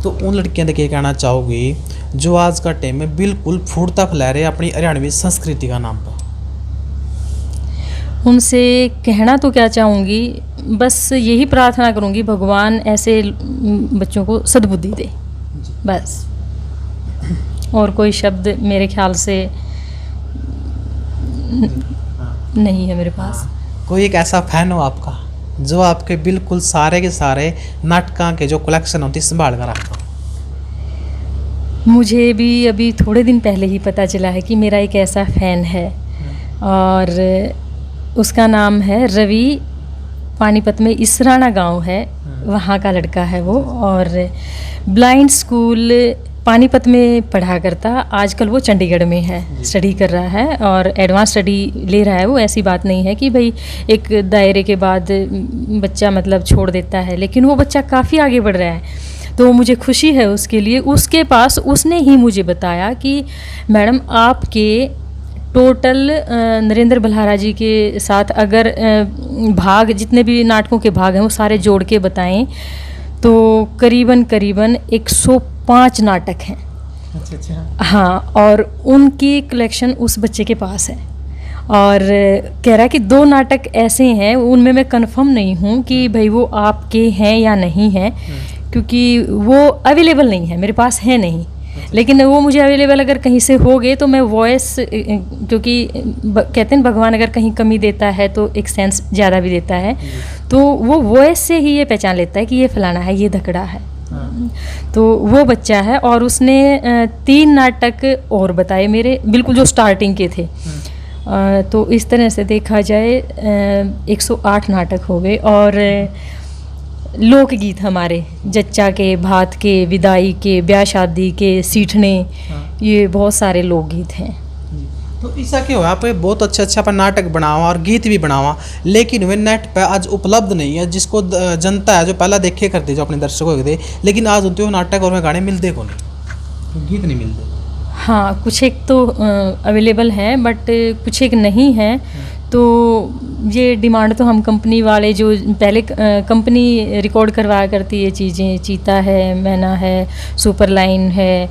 तो उन लड़कियां देखिए कहना चाहोगी जो आज का टाइम में बिल्कुल फूटता फैला रहे अपनी हरियाणवी संस्कृति का नाम पर? उनसे कहना तो क्या चाहूँगी, बस यही प्रार्थना करूँगी, भगवान ऐसे बच्चों को सद्बुद्धि दे, बस। और कोई शब्द मेरे ख्याल से नहीं है मेरे पास। कोई एक ऐसा फैन हो आपका जो आपके बिल्कुल सारे के सारे नाटकों के जो कलेक्शन होती संभाल कर रखता हो? मुझे भी अभी थोड़े दिन पहले ही पता चला है कि मेरा एक ऐसा फ़ैन है, और उसका नाम है रवि। पानीपत में इसराना गांव है, वहाँ का लड़का है वो, और ब्लाइंड स्कूल पानीपत में पढ़ा करता। आजकल वो चंडीगढ़ में है, स्टडी कर रहा है और एडवांस स्टडी ले रहा है वो। ऐसी बात नहीं है कि भाई एक दायरे के बाद बच्चा मतलब छोड़ देता है, लेकिन वो बच्चा काफ़ी आगे बढ़ रहा है, तो मुझे खुशी है उसके लिए। उसके पास उसने ही मुझे बताया कि मैडम आपके टोटल नरेंद्र बल्हारा जी के साथ अगर भाग, जितने भी नाटकों के भाग हैं वो सारे जोड़ के बताएं तो करीबन 105 नाटक हैं। अच्छा। हाँ, और उनकी कलेक्शन उस बच्चे के पास है, और कह रहा है कि 2 नाटक ऐसे हैं, उनमें मैं कंफर्म नहीं हूँ कि भाई वो आपके हैं या नहीं हैं, क्योंकि वो अवेलेबल नहीं है, मेरे पास है नहीं। लेकिन वो मुझे अवेलेबल अगर कहीं से हो गए तो मैं वॉइस, क्योंकि कहते हैं भगवान अगर कहीं कमी देता है तो एक सेंस ज़्यादा भी देता है, तो वो वॉइस से ही ये पहचान लेता है कि ये फलाना है, ये धकड़ा है। तो वो बच्चा है, और उसने 3 नाटक और बताए मेरे, बिल्कुल जो स्टार्टिंग के थे। तो इस तरह से देखा जाए 108 नाटक हो गए। और लोकगीत हमारे जच्चा के, भात के, विदाई के, ब्याह शादी के, सीठने, ये बहुत सारे लोकगीत हैं। तो ऐसा क्यों है? आप बहुत अच्छा पर नाटक बनावा और गीत भी बनावा, लेकिन वे नेट पे आज उपलब्ध नहीं है, जिसको जनता है जो पहला देखे करते, जो अपने दर्शकों के थे, लेकिन आज उनके वो नाटक और वे गाने मिलते को नहीं, गीत नहीं मिलते। हाँ, कुछ एक तो अवेलेबल हैं, बट कुछ एक नहीं है। तो ये डिमांड तो हम कंपनी वाले, जो पहले कंपनी रिकॉर्ड करवाया करती है चीज़ें, चीता है, मैना है, सुपर लाइन है,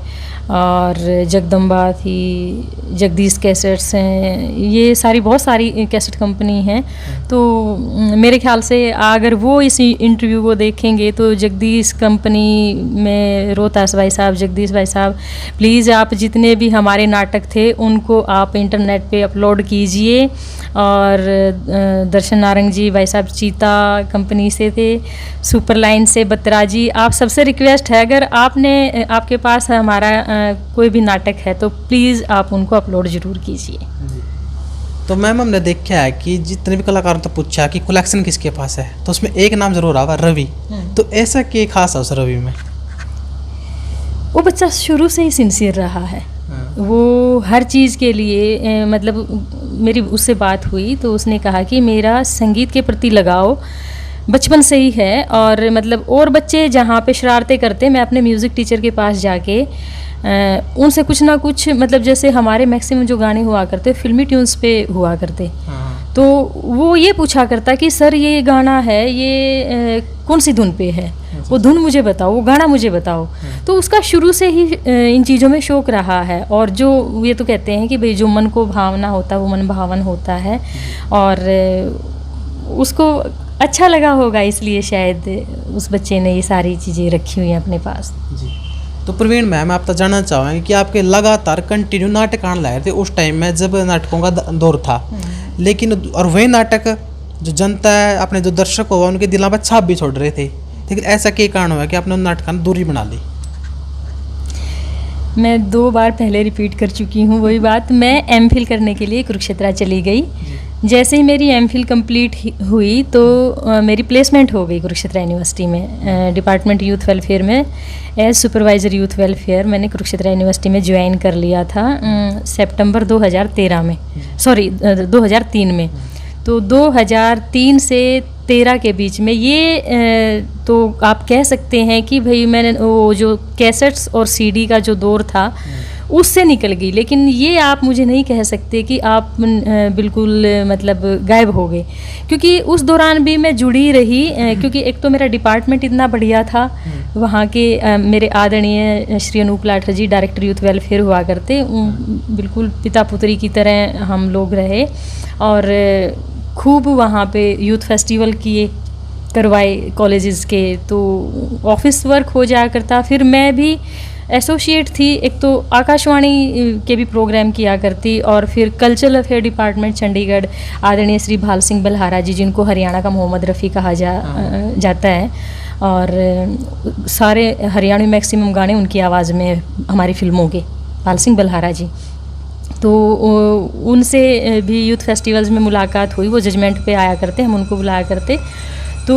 और जगदम्बा थी, जगदीश कैसेट्स हैं, ये सारी बहुत सारी कैसेट कंपनी हैं। तो मेरे ख्याल से अगर वो इस इंटरव्यू को देखेंगे तो जगदीश कंपनी में रोहतास भाई साहब, जगदीश भाई साहब, प्लीज़ आप जितने भी हमारे नाटक थे उनको आप इंटरनेट पे अपलोड कीजिए। और दर्शन नारंग जी भाई साहब चीता कंपनी से थे, सुपर लाइन से बत्रा जी, आप सबसे रिक्वेस्ट है अगर आपके पास हमारा कोई भी नाटक है तो प्लीज़ आप उनको अपलोड ज़रूर कीजिए। तो मैम हमने देखा है कि जितने भी कलाकारों ने पूछा कि कलेक्शन किसके पास है, तो उसमें एक नाम जरूर आवा, रवि। तो ऐसा क्या खास है उस रवि में? वो बच्चा शुरू से ही सिंसियर रहा है, वो हर चीज़ के लिए मतलब मेरी उससे बात हुई तो उसने कहा कि मेरा संगीत के प्रति लगाव बचपन से ही है। और मतलब और बच्चे जहाँ पे शरारतें करते, मैं अपने म्यूज़िक टीचर के पास जाके उनसे कुछ ना कुछ, मतलब जैसे हमारे मैक्सिमम जो गाने हुआ करते फिल्मी ट्यून्स पे हुआ करते, तो वो ये पूछा करता कि सर ये गाना है, ये कौन सी धुन पे है, वो धुन मुझे बताओ, वो गाना मुझे बताओ। तो उसका शुरू से ही इन चीज़ों में शौक़ रहा है। और जो ये तो कहते हैं कि भाई जो मन को भावना होता है वो मन भावन होता है, और उसको अच्छा लगा होगा, इसलिए शायद उस बच्चे ने ये सारी चीज़ें रखी हुई हैं अपने पास। जी। तो प्रवीण मैम, आप तो जानना चाहेंगे कि आपके लगातार कंटिन्यू नाटक आने लगे थे उस टाइम में जब नाटकों का दौर था, लेकिन और वही नाटक जो जनता है, अपने जो दर्शक हुआ उनके दिलों पर छाप भी छोड़ रहे थे, लेकिन ऐसा क्या कारण हुआ कि आपने उन नाटकों ने दूरी बना ली? मैं 2 बार पहले रिपीट कर चुकी हूँ वही बात। मैं एमफिल करने के लिए कुरुक्षेत्र चली गई। जैसे ही मेरी एमफिल कंप्लीट हुई तो मेरी प्लेसमेंट हो गई कुरुक्षेत्र यूनिवर्सिटी में, डिपार्टमेंट यूथ वेलफेयर में, एज सुपरवाइज़र यूथ वेलफेयर मैंने कुरुक्षेत्र यूनिवर्सिटी में ज्वाइन कर लिया था सितंबर 2013 में, सॉरी 2003 में। तो 2003 से 13 के बीच में ये तो आप कह सकते हैं कि भाई मैंने वो जो कैसेट्स और सीडी का जो दौर था उससे निकल गई। लेकिन ये आप मुझे नहीं कह सकते कि आप बिल्कुल मतलब गायब हो गए, क्योंकि उस दौरान भी मैं जुड़ी रही, क्योंकि एक तो मेरा डिपार्टमेंट इतना बढ़िया था, वहाँ के मेरे आदरणीय श्री अनूप लाठर जी डायरेक्टर यूथ वेलफेयर हुआ करते, बिल्कुल पिता पुत्री की तरह हम लोग रहे, और खूब वहाँ पे यूथ फेस्टिवल किए, करवाए कॉलेजेस के, तो ऑफिस वर्क हो जाया करता। फिर मैं भी एसोसिएट थी, एक तो आकाशवाणी के भी प्रोग्राम किया करती, और फिर कल्चरल अफेयर डिपार्टमेंट चंडीगढ़ आदरणीय श्री भाल सिंह बलहारा जी, जिनको हरियाणा का मोहम्मद रफ़ी कहा जाता है, और सारे हरियाणवी मैक्सिमम गाने उनकी आवाज़ में हमारी फिल्मों के, भाल सिंह बलहारा जी। तो उनसे भी यूथ फेस्टिवल्स में मुलाकात हुई, वो जजमेंट पे आया करते, हम उनको बुलाया करते। तो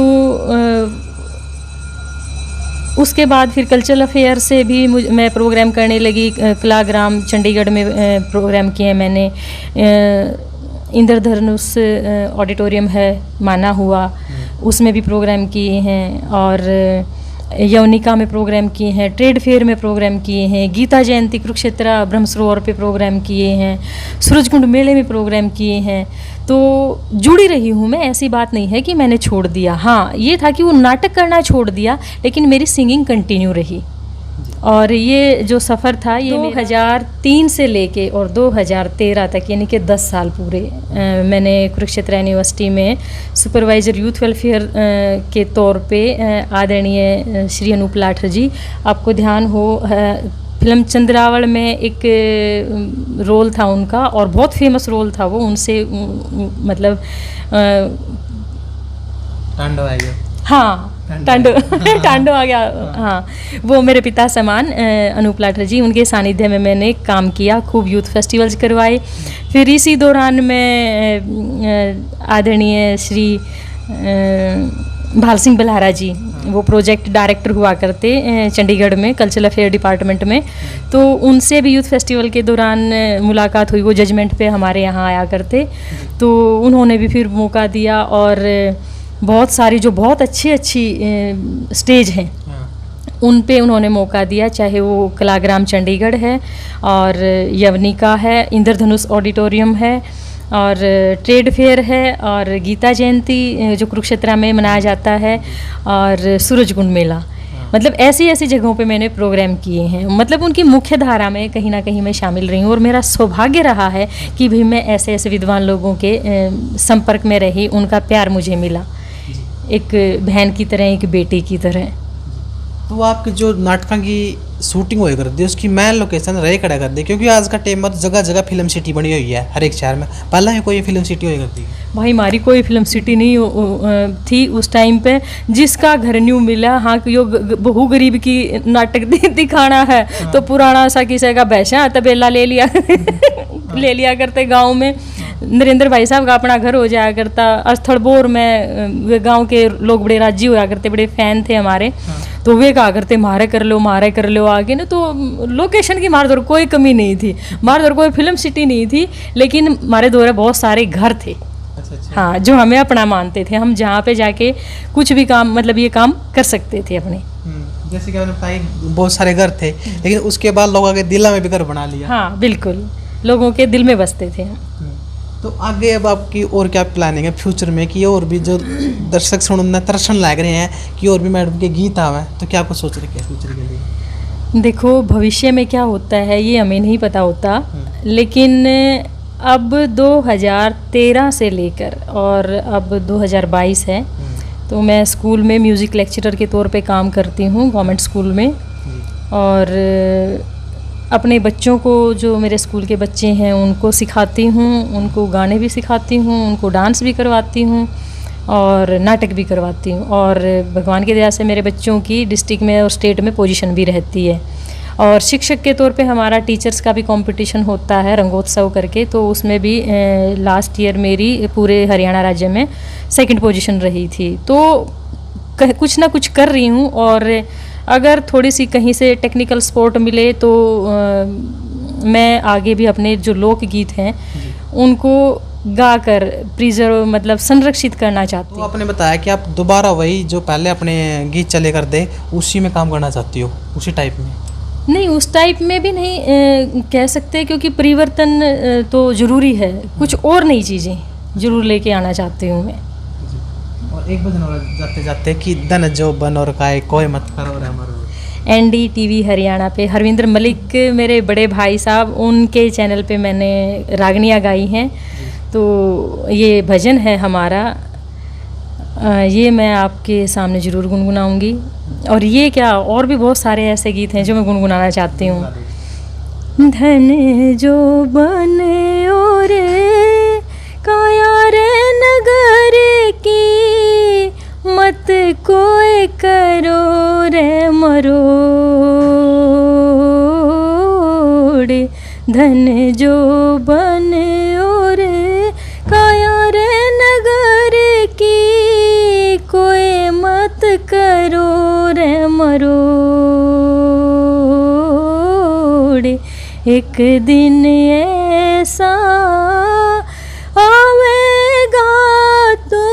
उसके बाद फिर कल्चरल अफेयर से भी मैं प्रोग्राम करने लगी। कलाग्राम चंडीगढ़ में प्रोग्राम किए मैंने, इंद्रधनुष ऑडिटोरियम है माना हुआ, उसमें भी प्रोग्राम किए हैं, और यवनिका में प्रोग्राम किए हैं, ट्रेड फेयर में प्रोग्राम किए हैं, गीता जयंती कुरुक्षेत्र ब्रह्म सरोवर पे प्रोग्राम किए हैं, सूरजकुंड मेले में प्रोग्राम किए हैं। तो जुड़ी रही हूँ मैं, ऐसी बात नहीं है कि मैंने छोड़ दिया। हाँ, ये था कि वो नाटक करना छोड़ दिया, लेकिन मेरी सिंगिंग कंटिन्यू रही। और ये जो सफ़र था ये 2003 से लेके और 2013 तक, यानी कि 10 साल पूरे, मैंने कुरुक्षेत्र यूनिवर्सिटी में सुपरवाइज़र यूथ वेलफेयर के तौर पे आदरणीय श्री अनूप लाठर जी, आपको ध्यान हो, फिल्म चंद्रावल में एक रोल था उनका, और बहुत फेमस रोल था वो, उनसे मतलब टांडो आ गया। हाँ, टांडो आ गया। हाँ, वो मेरे पिता समान अनूप लाठर जी, उनके सानिध्य में मैंने काम किया, खूब यूथ फेस्टिवल्स करवाए। फिर इसी दौरान मैं आदरणीय श्री भाल सिंह बलहारा जी, वो प्रोजेक्ट डायरेक्टर हुआ करते चंडीगढ़ में कल्चरल अफेयर डिपार्टमेंट में, तो उनसे भी यूथ फेस्टिवल के दौरान मुलाकात हुई। वो जजमेंट पे हमारे यहाँ आया करते, तो उन्होंने भी फिर मौका दिया, और बहुत सारी जो बहुत अच्छी स्टेज हैं उन पे उन्होंने मौका दिया, चाहे वो कलाग्राम चंडीगढ़ है, और यवनिका है, इंद्रधनुष ऑडिटोरियम है, और ट्रेड फेयर है, और गीता जयंती जो कुरुक्षेत्र में मनाया जाता है, और सूरजकुंड मेला। मतलब ऐसी ऐसी जगहों पे मैंने प्रोग्राम किए हैं, मतलब उनकी मुख्य धारा में कहीं ना कहीं मैं शामिल रही हूँ। और मेरा सौभाग्य रहा है कि भाई मैं ऐसे ऐसे विद्वान लोगों के संपर्क में रही, उनका प्यार मुझे मिला, एक बहन की तरह, एक बेटी की तरह। तो आपके जो नाटकों की शूटिंग हुई करती है उसकी मेन लोकेशन रहे कड़ा कर दी, क्योंकि आज का टाइम पर जगह जगह फिल्म सिटी बनी हुई है हर एक शहर में। पहले ही कोई फिल्म सिटी हुई करती है? भाई हमारी कोई फिल्म सिटी नहीं थी उस टाइम पे, जिसका घर न्यू मिला, हाँ कि यो बहु गरीब की नाटक दिखाना है, हाँ। तो पुराना सा किसी का भैंसा तबेला ले लिया करते गाँव में। नरेंद्र भाई साहब का अपना घर हो जाया करता अस्थलबोर में, गांव के लोग बड़े राजी होया करते, बड़े फैन थे हमारे, हाँ। तो वे कहा करते मारे कर लो आगे ना। तो लोकेशन की हमारे दौर कोई कमी नहीं थी, हमारे दौर कोई फिल्म सिटी नहीं थी, लेकिन हमारे दौर बहुत सारे घर थे, अच्छा। हाँ, जो हमें अपना मानते थे, हम जहाँ पे जाके कुछ भी काम, मतलब ये काम कर सकते थे अपने। जैसे कि आपने बताया बहुत सारे घर थे, लेकिन उसके बाद लोगों के दिल में भी घर बना लिया। हाँ बिल्कुल, लोगों के दिल में बसते थे। तो आगे अब आपकी और क्या प्लानिंग है फ्यूचर में, कि और भी जो दर्शक सुनने तरसन लग रहे हैं कि और भी मैडम के गीत आवे, तो क्या कुछ सोच रहे हैं फ्यूचर के लिए? देखो भविष्य में क्या होता है ये हमें नहीं पता होता, लेकिन अब 2013 से लेकर और अब 2022 है, तो मैं स्कूल में म्यूज़िक लेक्चरर के तौर पे काम करती हूँ गवर्नमेंट स्कूल में, और अपने बच्चों को, जो मेरे स्कूल के बच्चे हैं, उनको सिखाती हूँ, उनको गाने भी सिखाती हूँ, उनको डांस भी करवाती हूँ, और नाटक भी करवाती हूँ। और भगवान की दया से मेरे बच्चों की डिस्ट्रिक्ट में और स्टेट में पोजीशन भी रहती है। और शिक्षक के तौर पे हमारा टीचर्स का भी कंपटीशन होता है रंगोत्सव करके, तो उसमें भी लास्ट ईयर मेरी पूरे हरियाणा राज्य में 2nd पोजीशन रही थी। तो कुछ ना कुछ कर रही हूँ, और अगर थोड़ी सी कहीं से टेक्निकल सपोर्ट मिले तो मैं आगे भी अपने जो लोकगीत हैं उनको गाकर प्रिजर्व, मतलब संरक्षित करना चाहती हूँ। तो आपने बताया कि आप दोबारा वही जो पहले अपने गीत चले कर दे उसी में काम करना चाहती हो, उसी टाइप में? नहीं, उस टाइप में भी नहीं कह सकते, क्योंकि परिवर्तन तो ज़रूरी है, कुछ और नई चीज़ें ज़रूर लेके आना चाहती हूँ मैं। और एक भजन और जाते जाते कि धन जो बन और खाए कोई मत करो रे हमारो। NDTV हरियाणा पे हरविंदर मलिक मेरे बड़े भाई साहब, उनके चैनल पे मैंने रागनियाँ गाई हैं, तो ये भजन है हमारा, ये मैं आपके सामने ज़रूर गुनगुनाऊंगी। और ये क्या, और भी बहुत सारे ऐसे गीत हैं जो मैं गुनगुनाना चाहती हूँ। धन जो बने और काया रे नगर की, मत कोई करो रे मरोड़। धन जो बने और काया रे नगर की, कोई मत करो रे मरोड़। एक दिन ऐसा आवेगा तो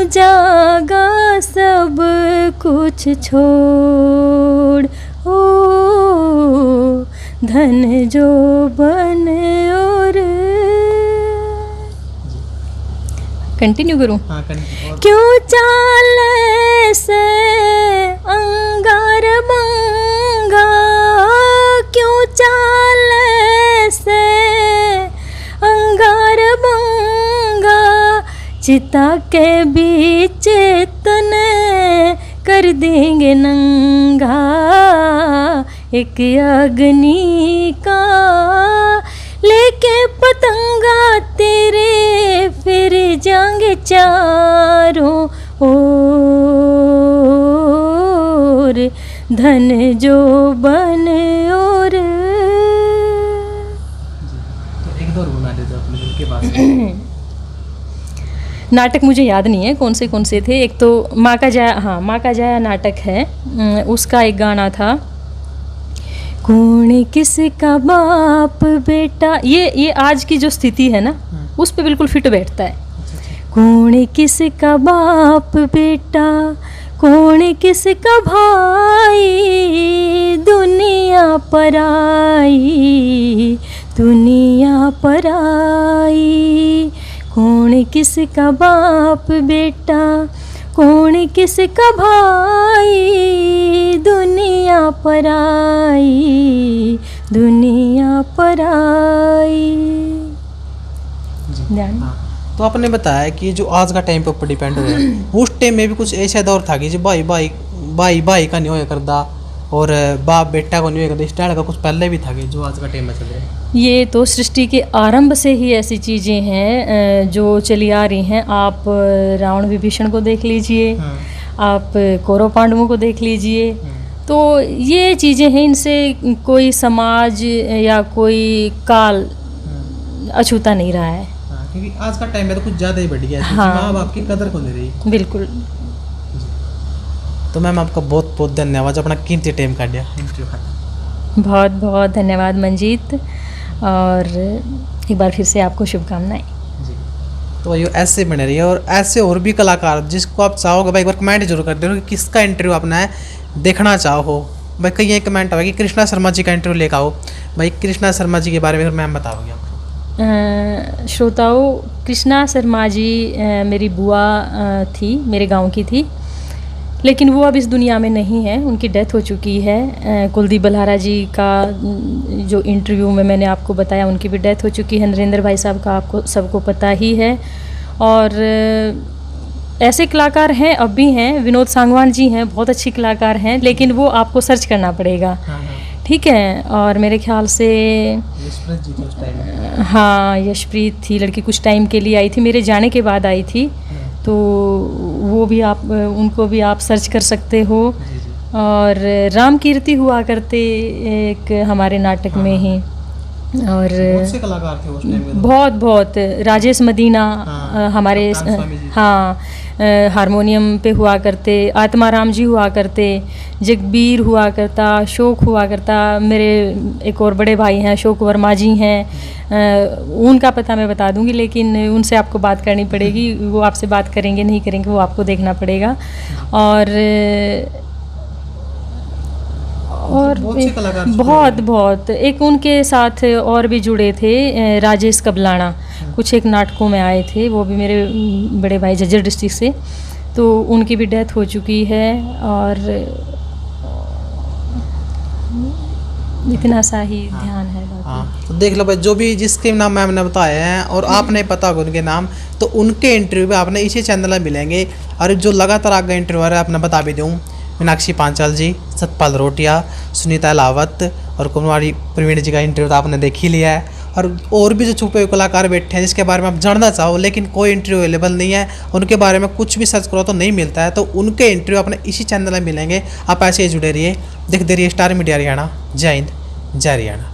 जागा सब कुछ छोड़। ओ धन जो बने और कंटिन्यू करूं? हाँ, कंटिन्यू। क्यों चाले से अंगार बंगा, क्यों चाले से अंगार बंगा, चिता के बीच तने कर देंगे नंगा। एक अग्नि का लेके पतंगा तेरे फिर जाएंगे चारों ओर। धन जो बने और एक दो और गुना दे दो अपने दिल के बात। नाटक मुझे याद नहीं है कौन से थे। एक तो माँ का जाया, हाँ माँ का जाया नाटक है, उसका एक गाना था, कौन किसका बाप बेटा। ये आज की जो स्थिति है ना उस पे बिल्कुल फिट बैठता है। कौन किसका बाप बेटा, कौन किसका भाई, दुनिया पर आई, दुनिया पर आई। कौन किसका बाप बेटा, कौन किसका भाई, दुनिया पर आई, दुनिया पर आई। हाँ, तो आपने बताया कि जो आज का टाइम पे ऊपर डिपेंड हो रहा है, उस टाइम में भी कुछ ऐसा दौर था कि जो भाई का नहीं होया करदा और बाप बेटा को नहीं होया करदा, इस टाइम का कुछ पहले भी था कि जो आज का टाइम में चल रहा है। ये तो सृष्टि के आरंभ से ही ऐसी चीज़ें हैं जो चली आ रही हैं। आप रावण विभीषण को देख लीजिए, आप कौरव पांडवों को देख लीजिए, तो ये चीज़ें हैं, इनसे कोई समाज या कोई काल अछूता नहीं रहा है। क्योंकि आज का टाइम में तो कुछ ज़्यादा ही बढ़ गया है। हाँ। माँ बाप की कदर को नहीं रही। बिल्कुल। तो मैम आपका बहुत बहुत धन्यवाद, अपना कीमती टाइम काट दिया इंटरव्यू का। बहुत बहुत धन्यवाद मंजीत, और एक बार फिर से आपको शुभकामनाएं। तो ये ऐसे बने रहिए, और ऐसे और भी कलाकार जिसको आप चाहोगे भाई एक बार कमेंट जरूर कर देना कि किसका इंटरव्यू आपने देखना चाहो। भाई कहीं एक कमेंट आएगा कि कृष्णा शर्मा जी का इंटरव्यू लेकर आओ। भाई कृष्णा शर्मा जी के बारे में मैम बताओगे आपको? श्रोताओं, कृष्णा शर्मा जी मेरी बुआ थी, मेरे गांव की थी, लेकिन वो अब इस दुनिया में नहीं है, उनकी डेथ हो चुकी है। कुलदीप बल्हारा जी का जो इंटरव्यू में मैंने आपको बताया, उनकी भी डेथ हो चुकी है। नरेंद्र भाई साहब का आपको सबको पता ही है। और ऐसे कलाकार हैं, अब भी हैं, विनोद सांगवान जी हैं, बहुत अच्छी कलाकार हैं, लेकिन वो आपको सर्च करना पड़ेगा। ठीक है। और मेरे ख्याल से हाँ, यशप्रीत थी लड़की, कुछ टाइम के लिए आई थी, मेरे जाने के बाद आई थी, तो वो भी आप उनको भी आप सर्च कर सकते हो। और राम कीर्ति हुआ करते एक हमारे नाटक में ही, और बहुत से कलाकार थे उस टाइम में। बहुत राजेश मदीना हमारे हाँ हारमोनियम पे हुआ करते, आत्माराम जी हुआ करते, जगबीर हुआ करता, अशोक हुआ करता, मेरे एक और बड़े भाई हैं अशोक वर्मा जी हैं, उनका पता मैं बता दूंगी, लेकिन उनसे आपको बात करनी पड़ेगी, वो आपसे बात करेंगे नहीं करेंगे वो आपको देखना पड़ेगा। और बहुत एक उनके साथ और भी जुड़े थे, राजेश कबलाना, कुछ एक नाटकों में आए थे, वो भी मेरे बड़े भाई झज्जर डिस्ट्रिक्ट से, तो उनकी भी डेथ हो चुकी है। और इतना सा ही ध्यान है। तो देख लो भाई, जो भी जिसके नाम मैम ने बताए हैं और आपने पता होगा उनके नाम, तो उनके इंटरव्यू भी आपने इसी चैनल में मिलेंगे। और जो लगातार आगे इंटरव्यू आ रहा है अपना बता भी दूँ, मीनाक्षी पांचाल जी, सतपाल रोटिया, सुनीता लावत और कुमारी प्रवीण जी का इंटरव्यू तो आपने देख ही लिया है। और भी जो छुपे हुए कलाकार बैठे हैं जिसके बारे में आप जानना चाहो लेकिन कोई इंटरव्यू अवेलेबल नहीं है, उनके बारे में कुछ भी सर्च करो तो नहीं मिलता है, तो उनके इंटरव्यू अपने इसी चैनल में मिलेंगे। आप ऐसे ही जुड़े रहिए, देखते रहिए स्टार मीडिया हरियाणा। जय हिंद, जय हरियाणा।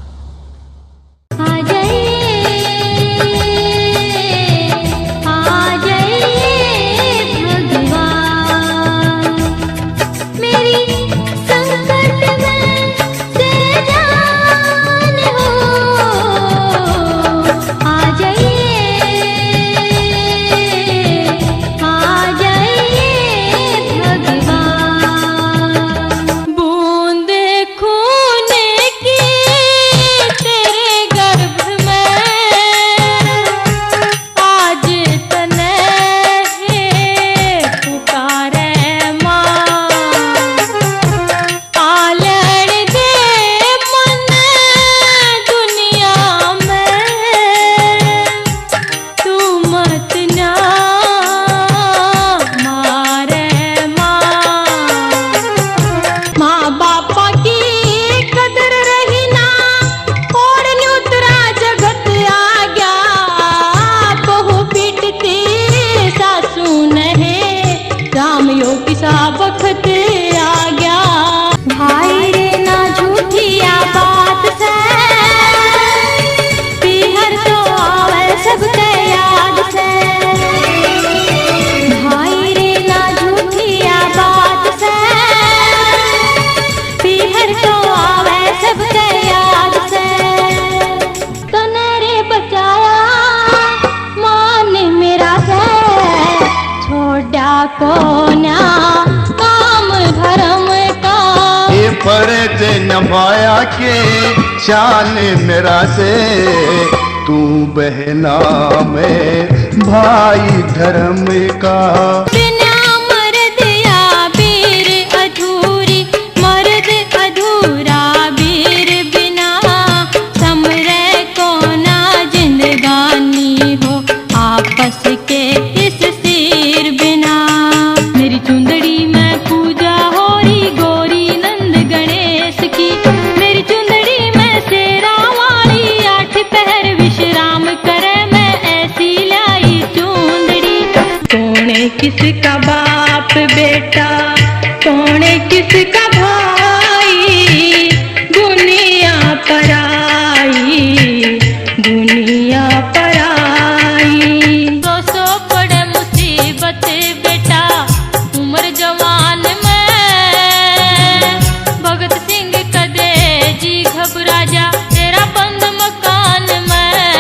फर्ज निभाया के शान मेरा से, तू बहना में भाई धर्म का। बिना मर्द या वीर अधूरी, मर्द अधूरा वीर बिना, समरे को ना जिंदगानी हो आपस के इस सिर बिना। मेरी चुंदड़ी में पूजा हो रही गोरी नंद गणेश की, मेरी चुंदड़ी में शेरा वाली 8 पहर विश्राम करे, मैं ऐसी लाई चुंदड़ी। कौन किसका बाप बेटा, कौन किसका भाई,